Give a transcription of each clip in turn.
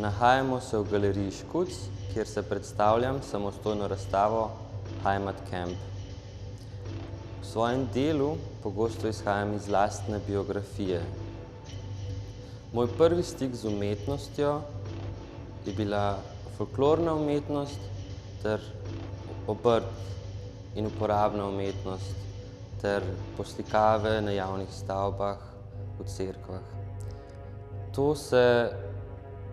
Nahajamo se v galeriji Škuc, kjer se predstavljam samostojno razstavo Heimat Camp. V svojem delu pogosto izhajam iz lastne biografije. Moj prvi stik z umetnostjo je bila folklorna umetnost ter obrt in uporabna umetnost ter poslikave na javnih stavbah, v cerkvah. To se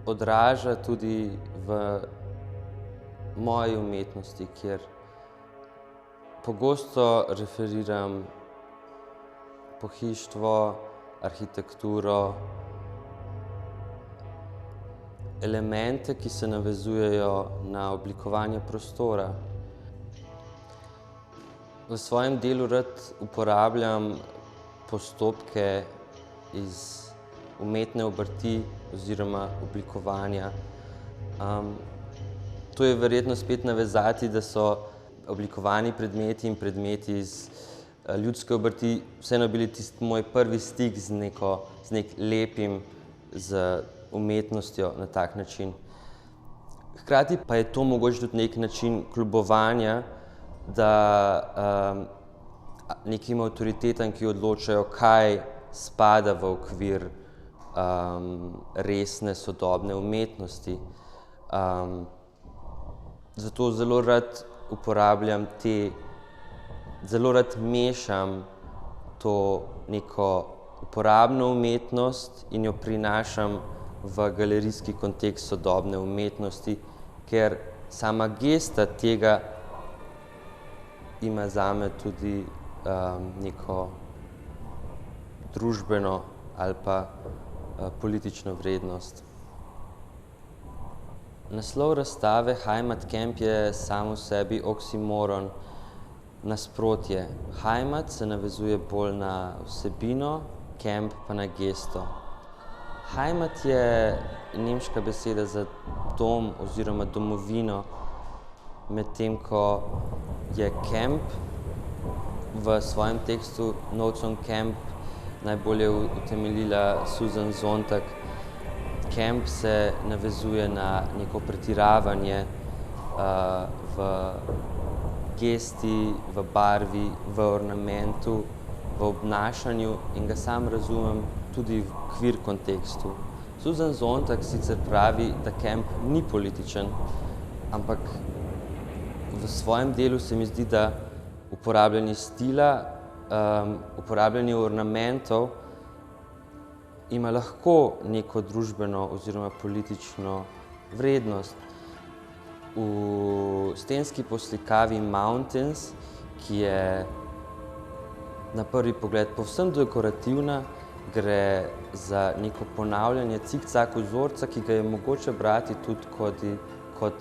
odraža tudi v moji umetnosti, kjer pogosto referiram pohištvo, arhitekturo, elemente, ki se navezujejo na oblikovanje prostora. V svojem delu rad uporabljam postopke iz umetne obrti oziroma oblikovanja. To je verjetno spet navezati, da so oblikovani predmeti in predmeti iz ljudske obrti vseeno bili tisti moj prvi stik z lepim, z umetnostjo na tak način. Hkrati pa je to mogoče tudi nek način kljubovanja, da nekim avtoritetam, ki odločajo, kaj spada v okvir resne sodobne umetnosti. Zato zelo rad uporabljam zelo rad mešam to neko uporabno umetnost in jo prinašam v galerijski kontekst sodobne umetnosti, ker sama gesta tega ima zame tudi neko družbeno ali pa politično vrednost. Naslov razstave Heimat Camp je sam v sebi oksimoron, nasprotje. Heimat se navezuje bolj na vsebino, camp pa na gesto. Heimat je nemška beseda za dom oziroma domovino, medtem ko je camp v svojem tekstu Notes on Camp najbolje utemeljila Susan Sontag. Camp se navezuje na neko pretiravanje v gesti, v barvi, v ornamentu, v obnašanju in ga sam razumem tudi v queer kontekstu. Susan Sontag sicer pravi, da camp ni političen, ampak v svojem delu se mi zdi, da uporabljanje stila, uporabljanje ornamentov ima lahko neko družbeno oziroma politično vrednost. V stenski poslikavi Mountains, ki je na prvi pogled povsem dekorativna, gre za neko ponavljanje cikcak vzorca, ki ga je mogoče brati tudi kot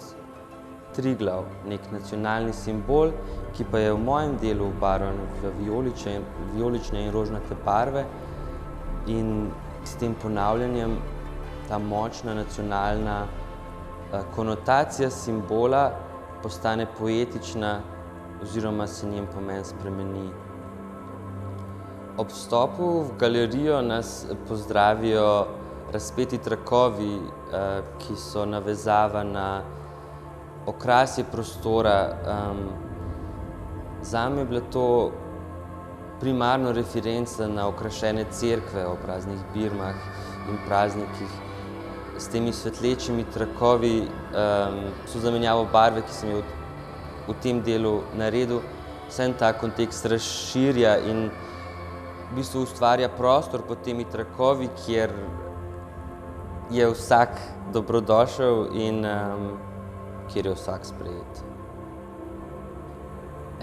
Triglav, nek nacionalni simbol, ki pa je v mojem delu obarvan v vijolične in rožnate barve in s tem ponavljanjem ta močna nacionalna konotacija simbola postane poetična oziroma se njen pomen spremeni. Ob vstopu v galerijo nas pozdravijo razpeti trakovi, ki so navezava na okrasje prostora. Zame je bila to primarno referenca na okrašene cerkve ob raznih birmah in praznikih. S temi svetlečimi trakovi so zamenjavo barve, ki sem jo v tem delu naredil, vsem ta kontekst razširja in v bistvu ustvarja prostor pod temi trakovi, kjer je vsak dobrodošel in kjer je vsak sprejet.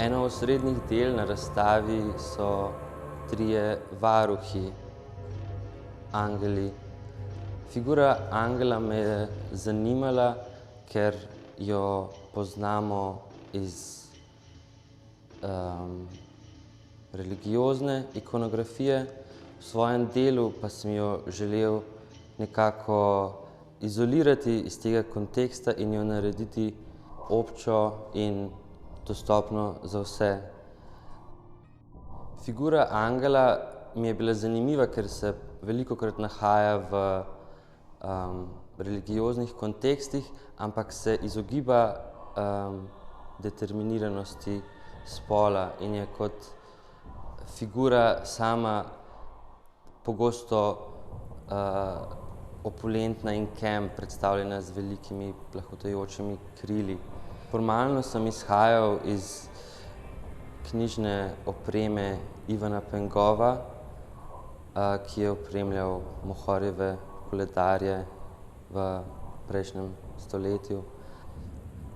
Eno osrednjih del na razstavi so trije varuhi, angeli. Figura angela me je zanimala, ker jo poznamo iz religiozne ikonografije, v svojem delu pa sem jo želel nekako izolirati iz tega konteksta in jo narediti občo in dostopno za vse. Figura angela mi je bila zanimiva, ker se velikokrat nahaja v religioznih kontekstih, ampak se izogiba determiniranosti spola in je kot figura sama pogosto opulentna in predstavljena z velikimi plahotajočimi krili. Formalno sem izhajal iz knjižne opreme Ivana Pengova, ki je opremljal Mohorjeve koledarje v prejšnjem stoletju.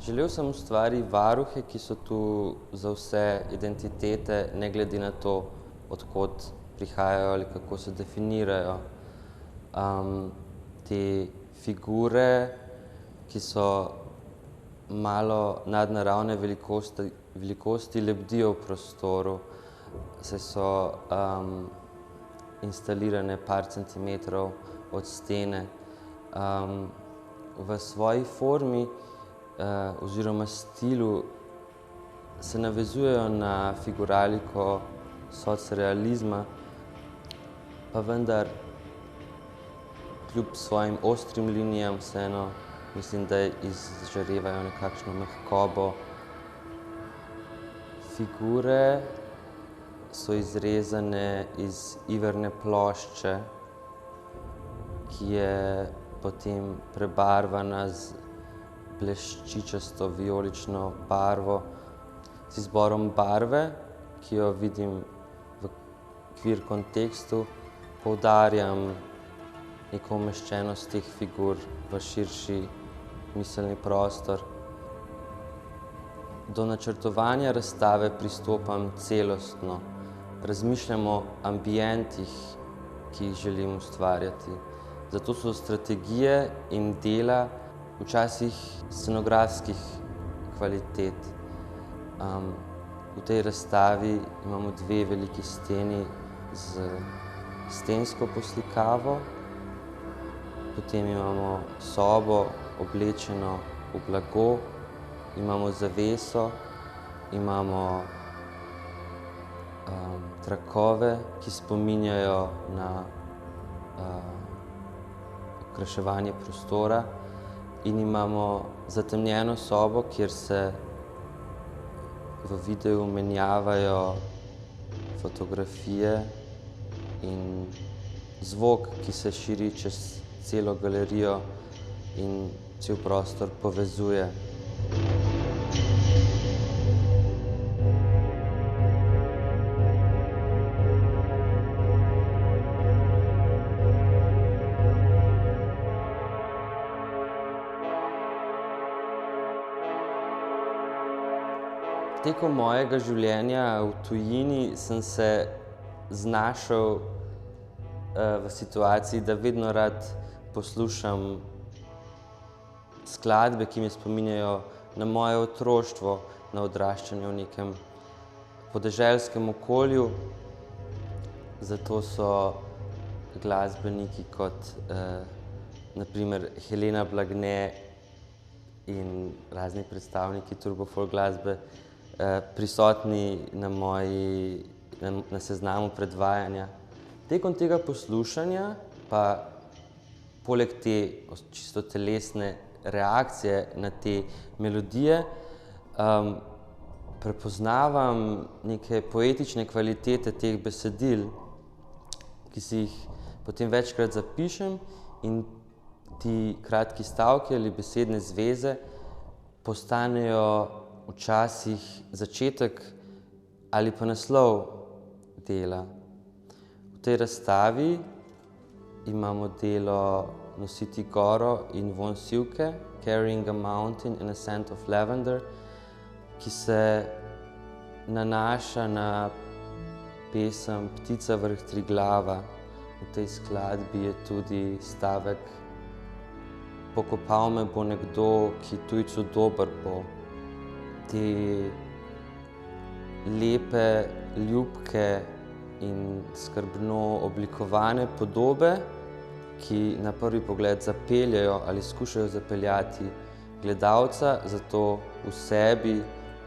Želel sem ustvariti varuhe, ki so tu za vse identitete, ne glede na to, od kod prihajajo ali kako se definirajo. Te figure, ki so malo nadnaravne velikosti, lebdijo v prostoru, saj so instalirane par centimetrov od stene. V svoji formi oziroma stilu se navezujejo na figuraliko socrealizma, pa vendar kljub svojim ostrim linijam vseeno mislim, da izžarevajo nekakšno mehkobo. Figure so izrezane iz iverne plošče, ki je potem prebarvana z bleščičasto vijolično barvo. Z izborom barve, ki jo vidim v queer kontekstu, poudarjam neko umeščenost teh figur v širši miselni prostor. Do načrtovanja razstave pristopam celostno. Razmišljam o ambientih, ki jih želim ustvarjati. Zato so strategije in dela včasih scenografskih kvalitet. V tej razstavi imamo dve veliki steni z stensko poslikavo, potem imamo sobo oblečeno v blago, imamo zaveso, imamo trakove, ki spominjajo na okraševanje prostora, in imamo zatemnjeno sobo, kjer se v videu menjavajo fotografije in zvok, ki se širi čez celo galerijo in cel prostor povezuje. Tekom mojega življenja v tujini sem se znašel v situaciji, da vedno rad poslušam skladbe, ki me spominjajo na moje otroštvo, na odraščanje v nekem podeželskem okolju. Zato so glasbeniki kot na primer Helena Blagne in razni predstavniki turbofolk glasbe prisotni na seznamu predvajanja. Tekom tega poslušanja pa poleg te čisto telesne reakcije na te melodije prepoznavam neke poetične kvalitete teh besedil, ki si jih potem večkrat zapišem, in ti kratki stavki ali besedne zveze postanejo včasih začetek ali pa naslov dela. V tej razstavi imamo delo Nositi goro in vonj sivke, Carrying a mountain and a scent of lavender, ki se nanaša na pesem Ptica vrh Triglava. V tej skladbi je tudi stavek Pokopal me bo nekdo, ki tujcu dober bo. Te lepe, ljubke in skrbno oblikovane podobe, ki na prvi pogled zapeljejo ali skušajo zapeljati gledalca, zato v sebi,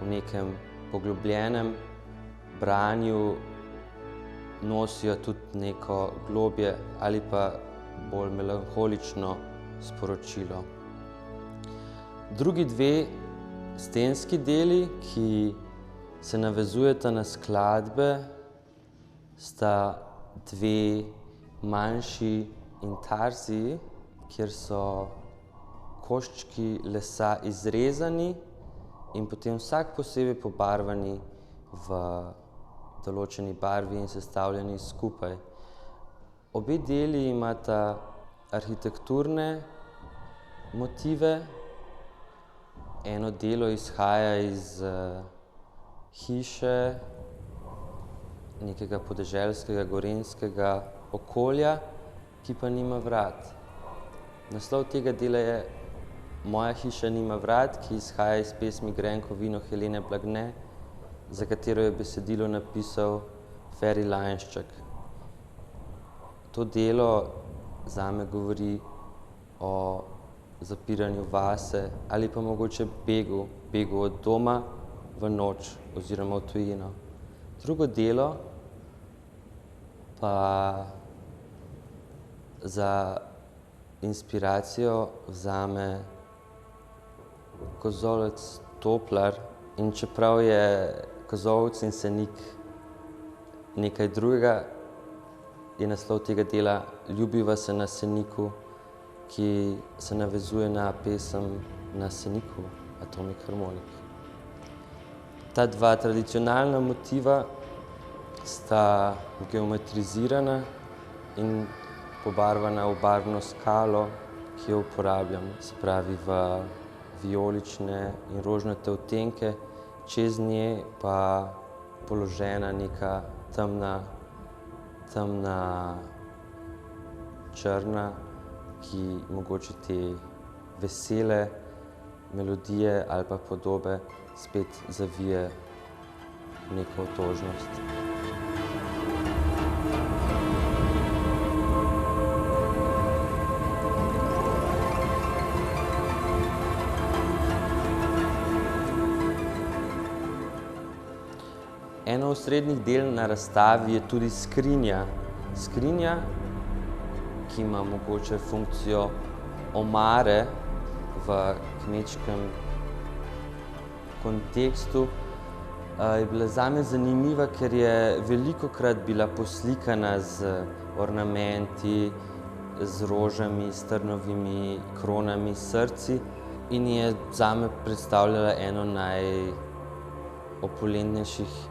v nekem poglobljenem branju nosijo tudi neko globje ali pa bolj melanholično sporočilo. Drugi dve stenski deli, ki se navezujeta na skladbe, sta dve manjši intarziji, kjer so koščki lesa izrezani in potem vsak posebej pobarvani v določeni barvi in sestavljeni skupaj. Obe deli imata arhitekturne motive. Eno delo izhaja iz hiše nekega podeželskega gorenjskega okolja, ki pa nima vrat. Naslov tega dela je Moja hiša nima vrat, ki izhaja iz pesmi Grenko vino Helene Blagne, za katero je besedilo napisal Feri Lajenšček. To delo zame govori o zapiranju vase ali pa mogoče begu od doma v noč oziroma v tujino. Drugo delo pa za inspiracijo vzame kozolec Toplar, in čeprav je kozolec in senik nekaj drugega, je naslov tega dela Ljubiva se na seniku, ki se navezuje na pesem Na seniku Atomic Harmonic. Ta dva tradicionalna motiva sta geometrizirana in pobarvana v barvno skalo, ki jo uporabljam, se pravi v vijolične in rožnate odtenke, čez nje pa položena neka temna črna, ki mogoče te vesele melodije ali pa podobe spet zavije v neko otožnost. Eno osrednjih del na razstavi je tudi skrinja. Skrinja, ki ima mogoče funkcijo omare v kmečkem kontekstu, je bila zame zanimiva, ker je velikokrat bila poslikana z ornamenti, z rožami, s trnovimi kronami, srci, in je zame predstavljala eno najopulentnejših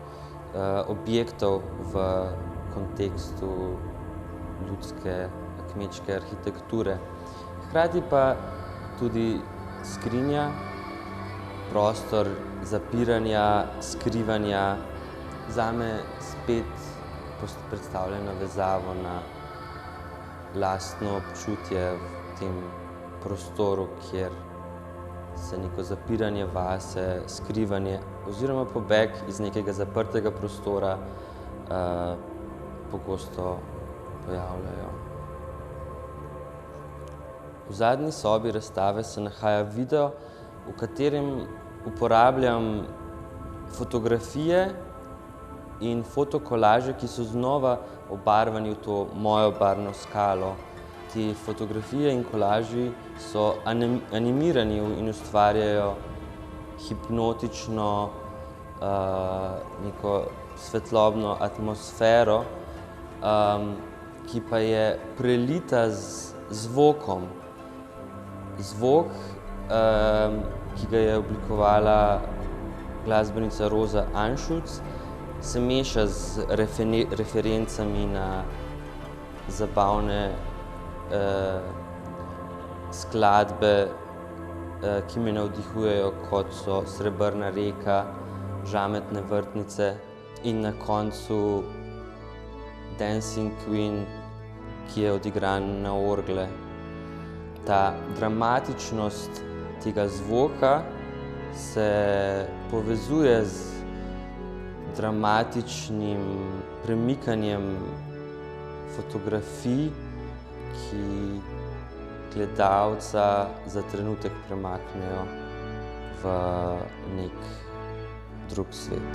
objektov v kontekstu ljudske kmečke arhitekture. Hkrati pa tudi skrinja, prostor zapiranja, skrivanja, zame spet predstavlja navezavo na lastno občutje v tem prostoru, kjer se neko zapiranje vase, skrivanje oziroma pobeg iz nekega zaprtega prostora pogosto pojavljajo. V zadnji sobi razstave se nahaja video, v katerem uporabljam fotografije in fotokolaže, ki so znova obarvani v to mojo barvno skalo. Te fotografije in kolaži so animirani in ustvarjajo hipnotično neko svetlobno atmosfero, ki pa je prelita z zvokom. Zvok, ki ga je oblikovala glasbenica Roza Anschutz, se meša z referencami na zabavne skladbe, ki me navdihujejo, kot so Srebrna reka, Žametne vrtnice in na koncu Dancing Queen, ki je odigran na orgle. Ta dramatičnost tega zvoka se povezuje z dramatičnim premikanjem fotografij, ki gledalca za trenutek premaknejo v nek drug svet.